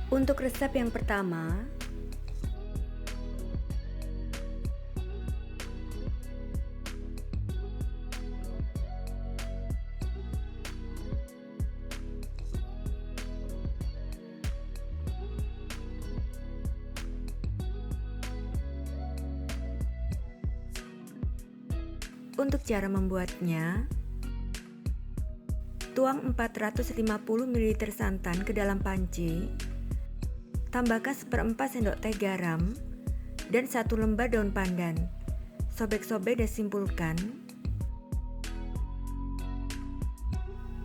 Untuk resep yang pertama, untuk cara membuatnya, tuang 450 ml santan ke dalam panci, tambahkan 1/4 sendok teh garam dan 1 lembar daun pandan. Sobek-sobek dan simpulkan.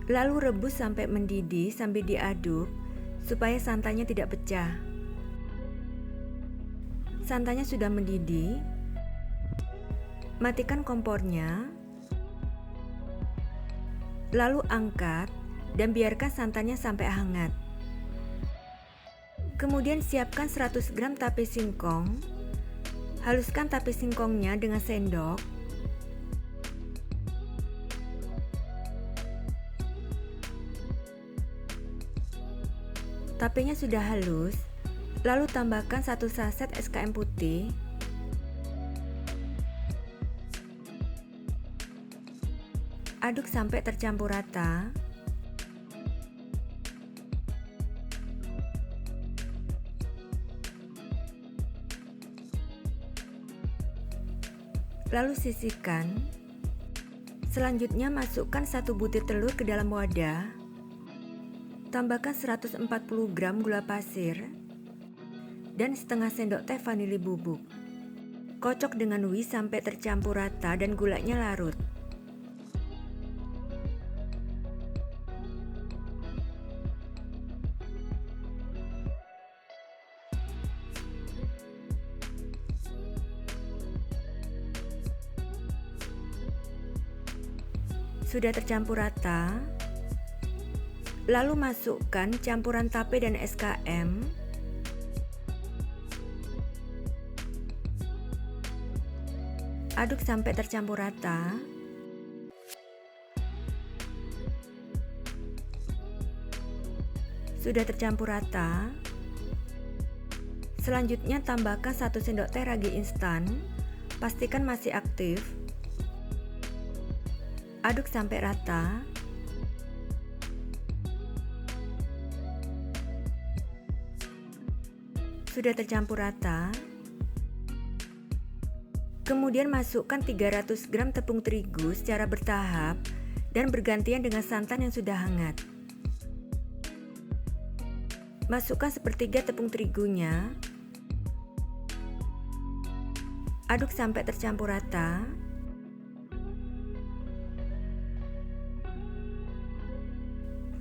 Lalu rebus sampai mendidih sambil diaduk supaya santannya tidak pecah. Santannya sudah mendidih, matikan kompornya, lalu angkat dan biarkan santannya sampai hangat. Kemudian siapkan 100 gram tape singkong. Haluskan tape singkongnya dengan sendok. Tapenya sudah halus, lalu tambahkan 1 saset SKM putih. Aduk sampai tercampur rata. Lalu sisihkan. Selanjutnya masukkan 1 butir telur ke dalam wadah. Tambahkan 140 gram gula pasir dan setengah sendok teh vanili bubuk. Kocok dengan whisk sampai tercampur rata dan gulanya larut. Sudah tercampur rata, lalu masukkan campuran tape dan SKM. Aduk sampai tercampur rata. Sudah tercampur rata. Selanjutnya tambahkan 1 sendok teh ragi instan. Pastikan masih aktif. Aduk sampai rata. Sudah tercampur rata. Kemudian masukkan 300 gram tepung terigu secara bertahap dan bergantian dengan santan yang sudah hangat. Masukkan 1/3 tepung terigunya. Aduk sampai tercampur rata.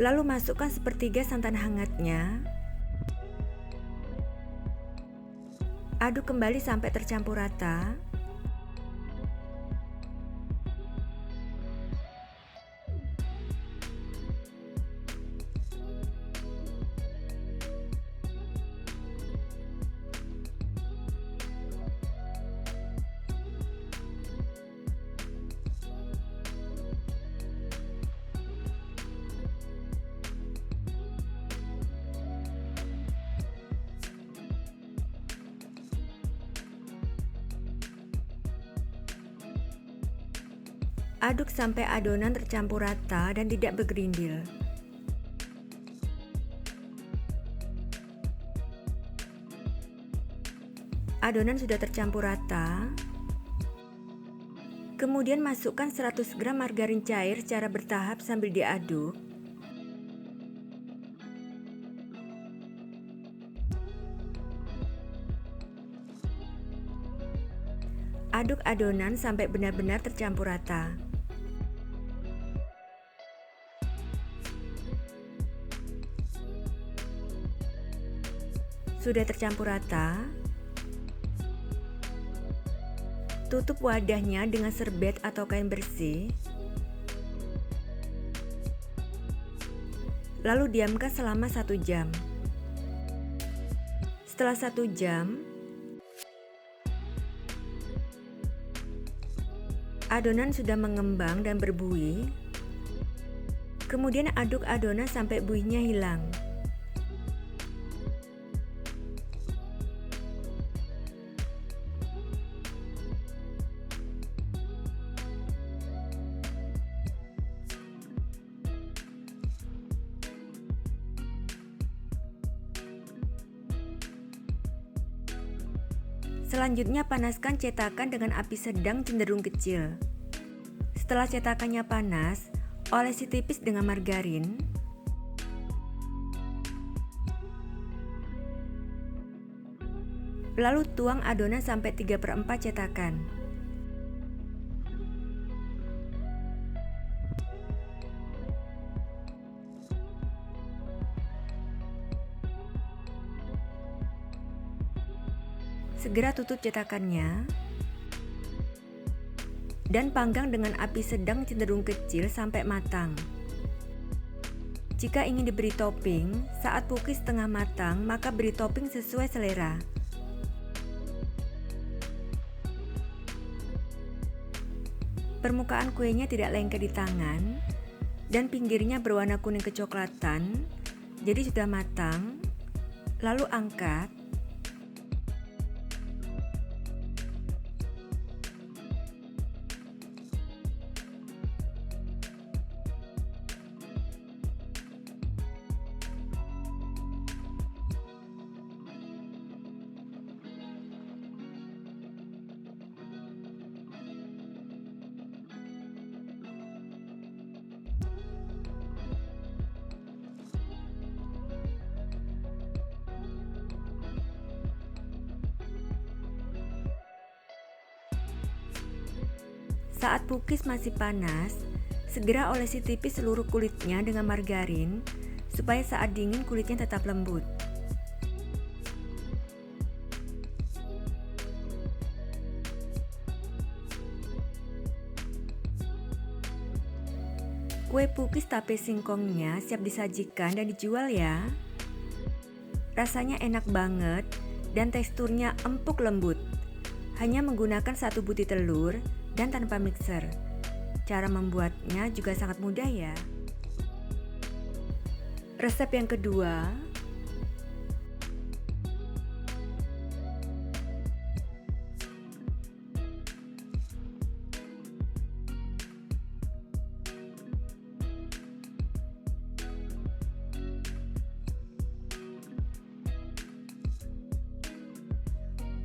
Lalu masukkan 1/3 santan hangatnya. Aduk kembali sampai tercampur rata. Aduk sampai adonan tercampur rata dan tidak bergerindil. Adonan sudah tercampur rata. Kemudian masukkan 100 gram margarin cair secara bertahap sambil diaduk. Aduk adonan sampai benar-benar tercampur rata. Sudah tercampur rata. Tutup wadahnya dengan serbet atau kain bersih. Lalu diamkan selama 1 jam. Setelah 1 jam, adonan sudah mengembang dan berbuih. Kemudian aduk adonan sampai buihnya hilang. Selanjutnya panaskan cetakan dengan api sedang cenderung kecil. Setelah cetakannya panas, olesi tipis dengan margarin. Lalu tuang adonan sampai 3/4 cetakan. Segera tutup cetakannya dan panggang dengan api sedang cenderung kecil sampai matang. Jika ingin diberi topping, saat cookies setengah matang, maka beri topping sesuai selera. Permukaan kuenya tidak lengket di tangan dan pinggirnya berwarna kuning kecoklatan, jadi sudah matang. Lalu angkat. Saat cookies masih panas, segera olesi tipis seluruh kulitnya dengan margarin supaya saat dingin kulitnya tetap lembut. Kue cookies tape singkongnya siap disajikan dan dijual ya. Rasanya enak banget dan teksturnya empuk lembut. Hanya menggunakan 1 butir telur dan tanpa mixer. Cara membuatnya juga sangat mudah ya. Resep yang kedua,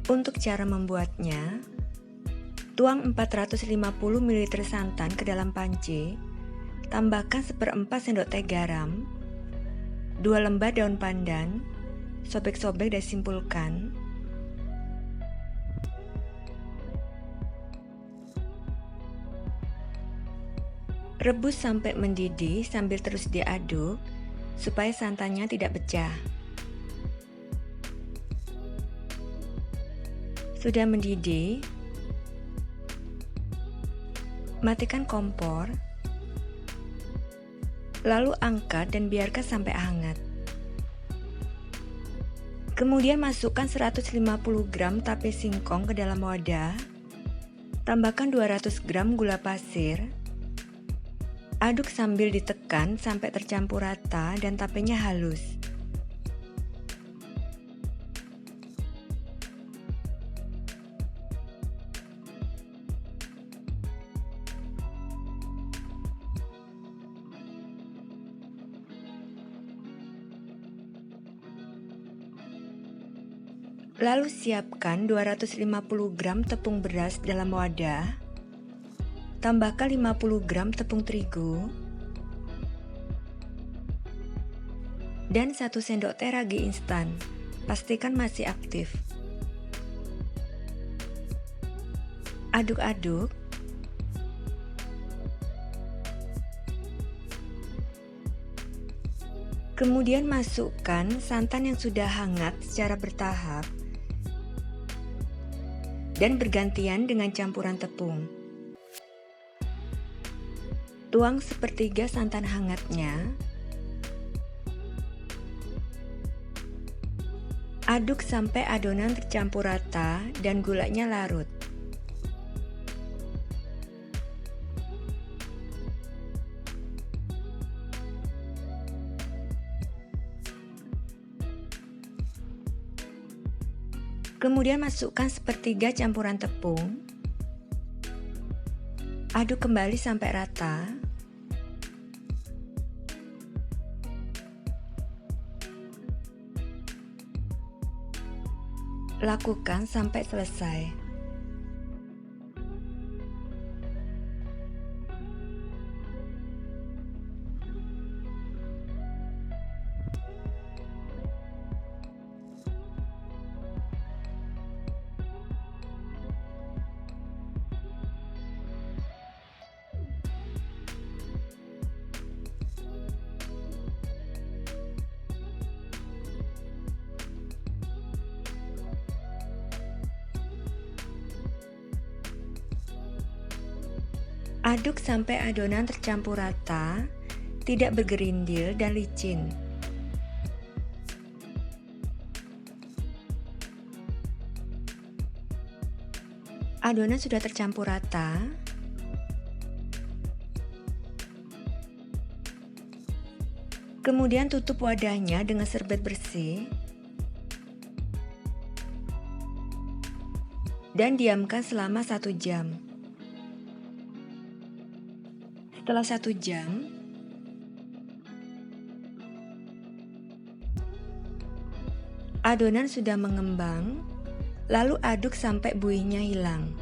untuk cara membuatnya, tuang 450 ml santan ke dalam panci, tambahkan 1/4 sendok teh garam, 2 lembar daun pandan, sobek-sobek dan simpulkan. Rebus sampai mendidih sambil terus diaduk supaya santannya tidak pecah. Sudah mendidih, matikan kompor, lalu angkat dan biarkan sampai hangat. Kemudian masukkan 150 gram tape singkong ke dalam wadah, tambahkan 200 gram gula pasir, aduk sambil ditekan sampai tercampur rata dan tapenya halus. Lalu siapkan 250 gram tepung beras dalam wadah, tambahkan 50 gram tepung terigu, dan 1 sendok teh ragi instan, pastikan masih aktif. Aduk-aduk. Kemudian masukkan santan yang sudah hangat secara bertahap dan bergantian dengan campuran tepung. Tuang 1/3 santan hangatnya. Aduk sampai adonan tercampur rata dan gulanya larut. Kemudian masukkan 1/3 campuran tepung. Aduk kembali sampai rata. Lakukan sampai selesai. Aduk sampai adonan tercampur rata, tidak bergerindil dan licin. Adonan sudah tercampur rata. Kemudian tutup wadahnya dengan serbet bersih dan diamkan selama 1 jam. Setelah 1 jam, adonan sudah mengembang, lalu aduk sampai buihnya hilang.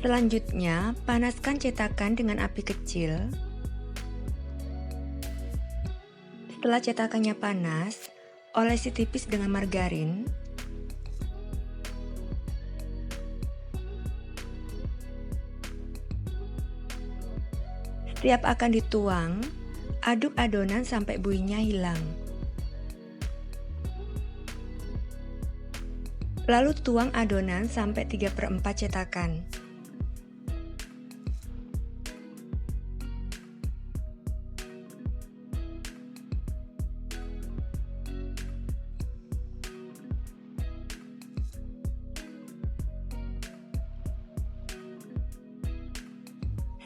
Selanjutnya, panaskan cetakan dengan api kecil. Setelah cetakannya panas, olesi tipis dengan margarin. Setiap akan dituang, aduk adonan sampai buihnya hilang. Lalu tuang adonan sampai 3/4 cetakan.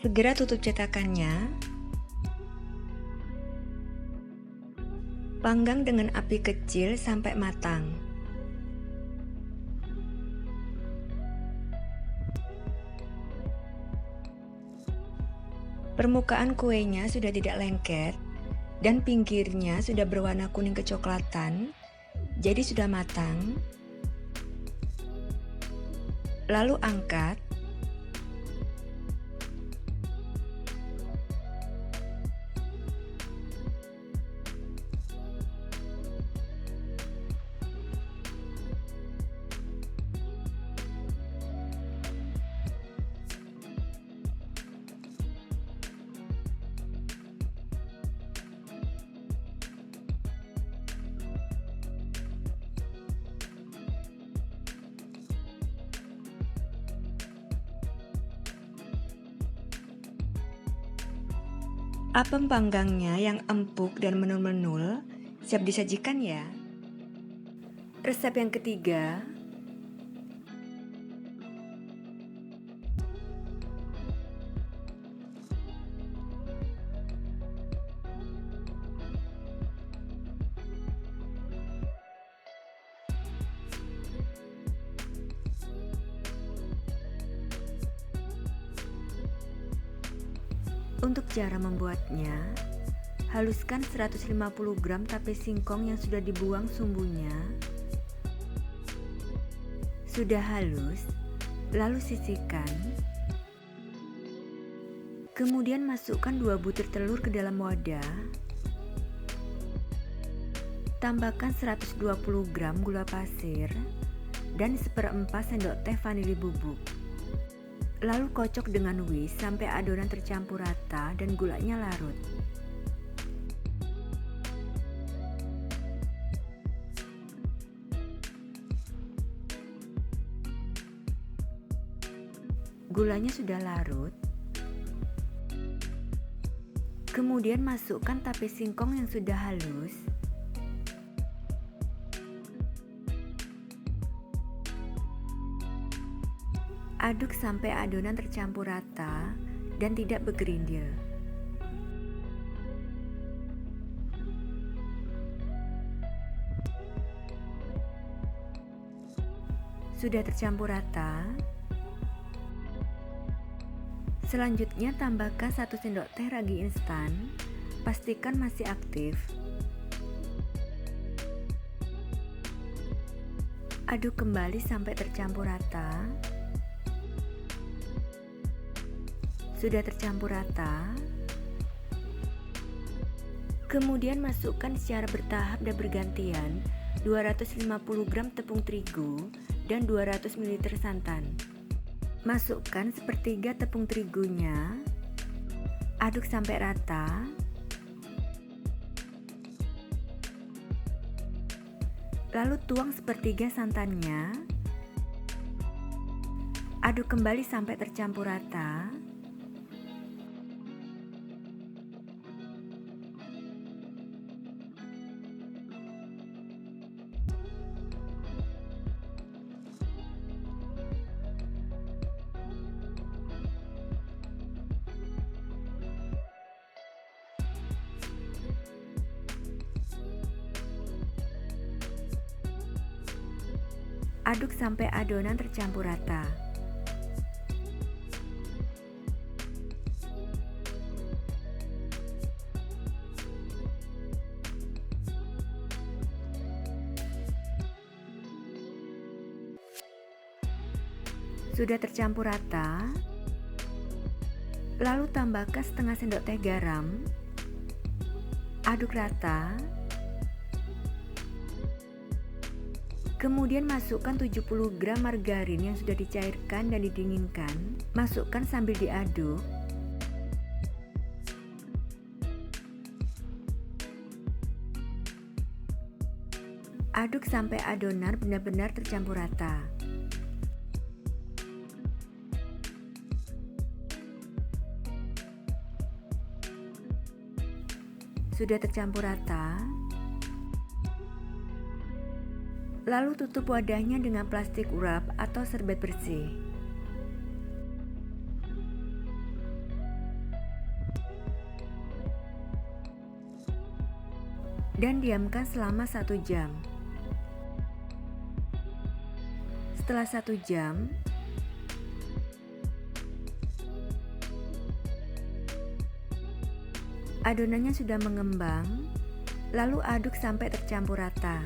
Segera tutup cetakannya. Panggang dengan api kecil sampai matang. Permukaan kuenya sudah tidak lengket dan pinggirnya sudah berwarna kuning kecoklatan, jadi sudah matang. Lalu angkat. Apem panggangnya yang empuk dan menul-menul siap disajikan ya. Resep yang ketiga, untuk cara membuatnya, haluskan 150 gram tape singkong yang sudah dibuang sumbunya. Sudah halus, lalu sisihkan. Kemudian masukkan 2 butir telur ke dalam wadah. Tambahkan 120 gram gula pasir dan 1/4 sendok teh vanili bubuk. Lalu kocok dengan whisk sampai adonan tercampur rata dan gulanya larut. Gulanya sudah larut. Kemudian masukkan tape singkong yang sudah halus. Aduk sampai adonan tercampur rata dan tidak bergerindil. Sudah tercampur rata. Selanjutnya tambahkan 1 sendok teh ragi instan. Pastikan masih aktif. Aduk kembali sampai tercampur rata. Sudah tercampur rata. Kemudian masukkan secara bertahap dan bergantian 250 gram tepung terigu dan 200 ml santan. Masukkan sepertiga tepung terigunya. Aduk sampai rata. Lalu tuang sepertiga santannya. Aduk kembali sampai tercampur rata. Aduk sampai adonan tercampur rata. Sudah tercampur rata, lalu tambahkan setengah sendok teh garam. Aduk rata. Kemudian masukkan 70 gram margarin yang sudah dicairkan dan didinginkan. Masukkan sambil diaduk. Aduk sampai adonan benar-benar tercampur rata. Sudah tercampur rata. Lalu tutup wadahnya dengan plastik wrap atau serbet bersih. Dan diamkan selama 1 jam. Setelah 1 jam, adonannya sudah mengembang, lalu aduk sampai tercampur rata.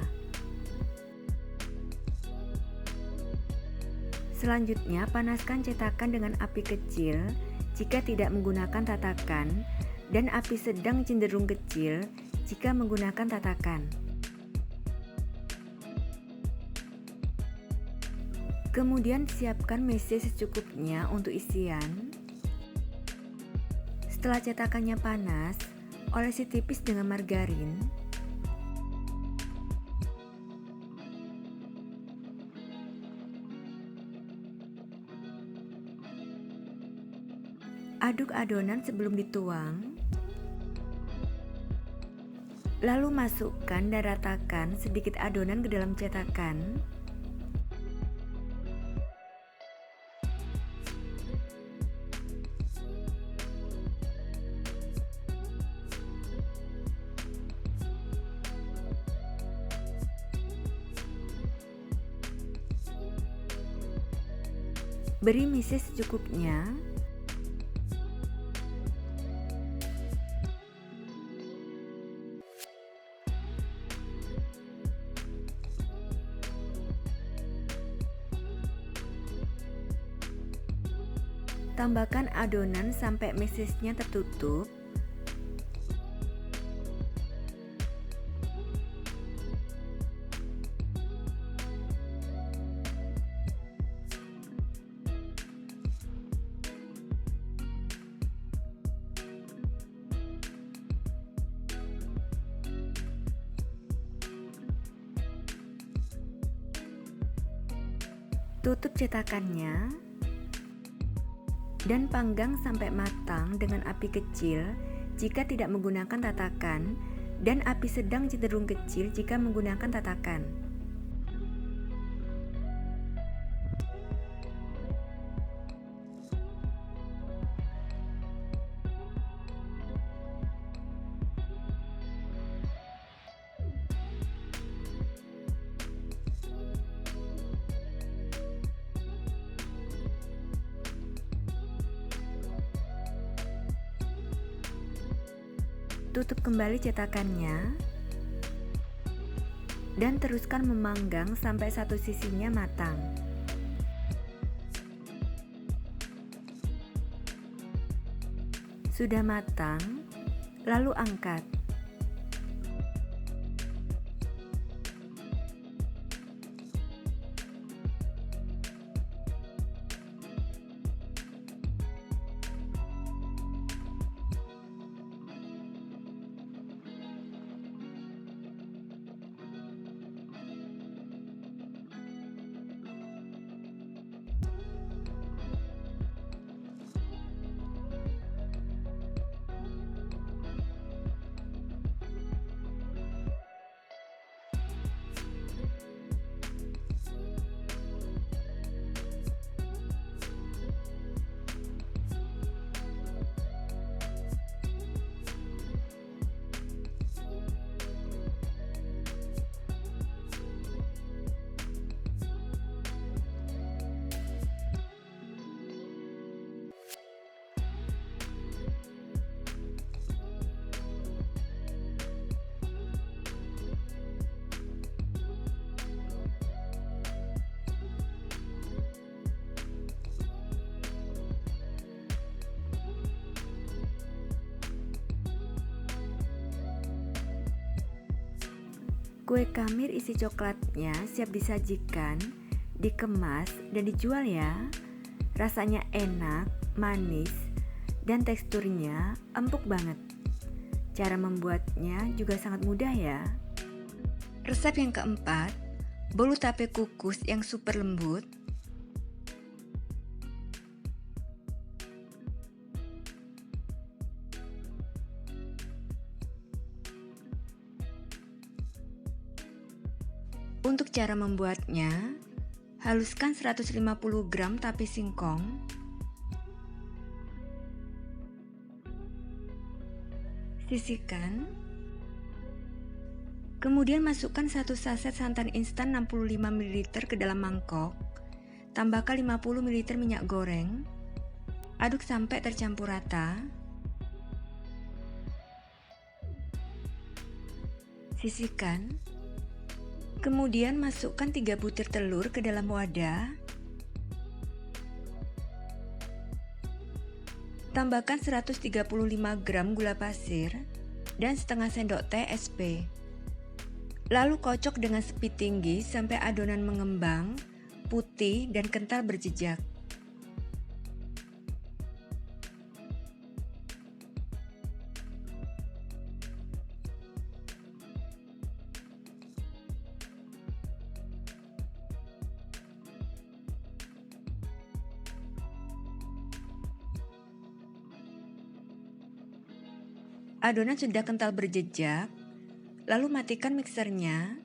Selanjutnya, panaskan cetakan dengan api kecil jika tidak menggunakan tatakan, dan api sedang cenderung kecil jika menggunakan tatakan. Kemudian siapkan meses secukupnya untuk isian. Setelah cetakannya panas, olesi tipis dengan margarin. Aduk adonan sebelum dituang. Lalu masukkan dan ratakan sedikit adonan ke dalam cetakan. Beri meses secukupnya. Tambahkan adonan sampai mesesnya tertutup. Tutup cetakannya dan panggang sampai matang dengan api kecil jika tidak menggunakan tatakan, dan api sedang cenderung kecil jika menggunakan tatakan. Tutup kembali cetakannya dan teruskan memanggang sampai satu sisinya matang. Sudah matang, lalu angkat. Kue kamir isi coklatnya siap disajikan, dikemas, dan dijual ya. Rasanya enak, manis, dan teksturnya empuk banget. Cara membuatnya juga sangat mudah ya. Resep yang keempat, bolu tape kukus yang super lembut. Untuk cara membuatnya, haluskan 150 gram tape singkong, sisihkan, kemudian masukkan 1 saset santan instan 65 ml ke dalam mangkok, tambahkan 50 ml minyak goreng, aduk sampai tercampur rata, sisihkan. Kemudian masukkan 3 butir telur ke dalam wadah. Tambahkan 135 gram gula pasir dan setengah sendok teh SP. Lalu kocok dengan speed tinggi sampai adonan mengembang, putih dan kental berjejak. Adonan sudah kental berjejak, lalu matikan mixernya.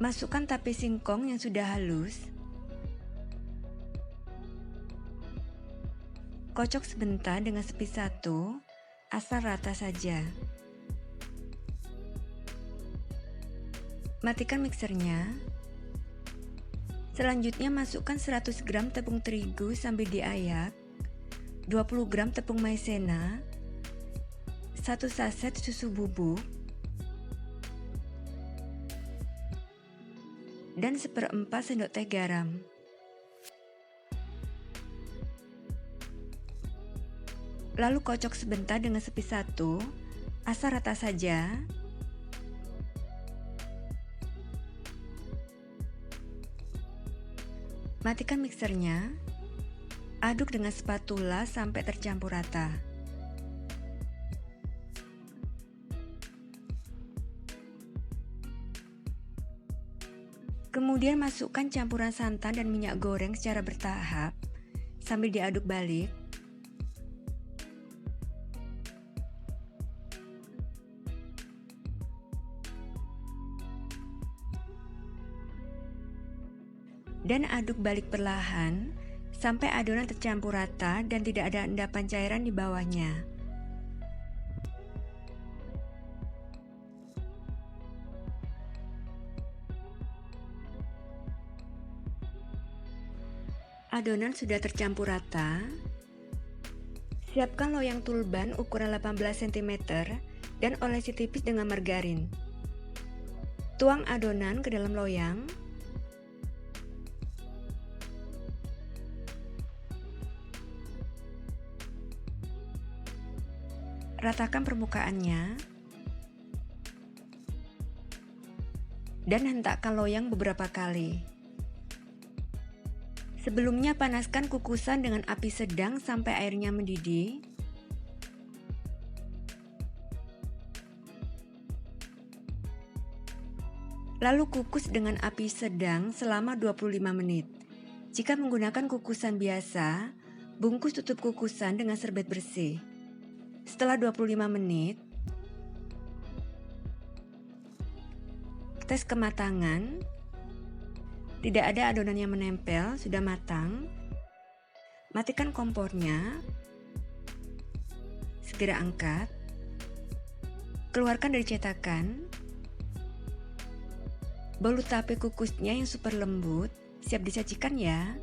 Masukkan tape singkong yang sudah halus. Kocok sebentar dengan spidol 1, asal rata saja. Matikan mixernya. Selanjutnya masukkan 100 gram tepung terigu sambil diayak, 20 gram tepung maizena, 1 saset susu bubuk, dan 1/4 sendok teh garam. Lalu kocok sebentar dengan spidol 1, asal rata saja. Matikan mixernya. Aduk dengan spatula sampai tercampur rata. Kemudian masukkan campuran santan dan minyak goreng secara bertahap sambil diaduk balik. Dan aduk balik perlahan sampai adonan tercampur rata dan tidak ada endapan cairan di bawahnya. Adonan sudah tercampur rata. Siapkan loyang tulban ukuran 18 cm dan olesi tipis dengan margarin. Tuang adonan ke dalam loyang. Ratakan permukaannya. Dan hentakkan loyang beberapa kali. Sebelumnya panaskan kukusan dengan api sedang sampai airnya mendidih. Lalu kukus dengan api sedang selama 25 menit. Jika menggunakan kukusan biasa, bungkus tutup kukusan dengan serbet bersih. Setelah 25 menit, tes kematangan. Tidak ada adonan yang menempel, sudah matang. Matikan kompornya. Segera angkat. Keluarkan dari cetakan. Balut tape kukusnya yang super lembut, siap disajikan ya.